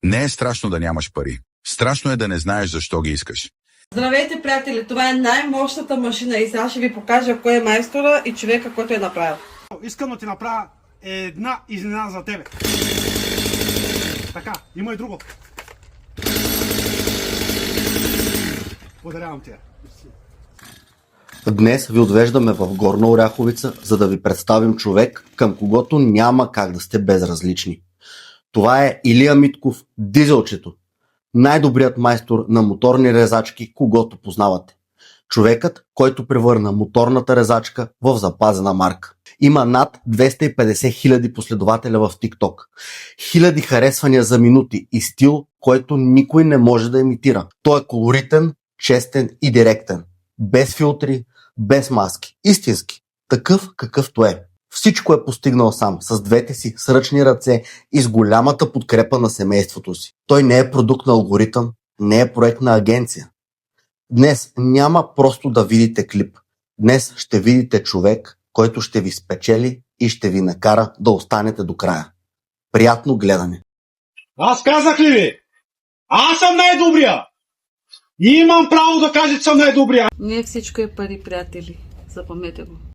Не е страшно да нямаш пари. Страшно е да не знаеш защо ги искаш. Здравейте, приятели! Това е най-мощната машина и сега ще ви покажа кой е майстора и човека, който е направил. Искам да ти направя една изненада за тебе. Така, има и друго. Подарявам ти я. Днес ви отвеждаме в Горна Оряховица, за да ви представим човек, към когото няма как да сте безразлични. Това е Илия Митков, Дизелчето. Най-добрият майстор на моторни резачки, когото познавате. Човекът, който превърна моторната резачка в запазена марка. Има над 250 хиляди последователя в TikTok. Хиляди харесвания за минути и стил, който никой не може да имитира. Той е колоритен, честен и директен. Без филтри, без маски. Истински. Такъв какъвто е. Всичко е постигнал сам, с двете си сръчни ръце и с голямата подкрепа на семейството си. Той не е продукт на алгоритъм, не е проект на агенция. Днес няма просто да видите клип. Днес ще видите човек, който ще ви спечели и ще ви накара да останете до края. Приятно гледане! Аз казах ли ви? Аз съм най-добрия! И имам право да кажа, че съм най-добрия! Не всичко е пари, приятели. Запомнете го.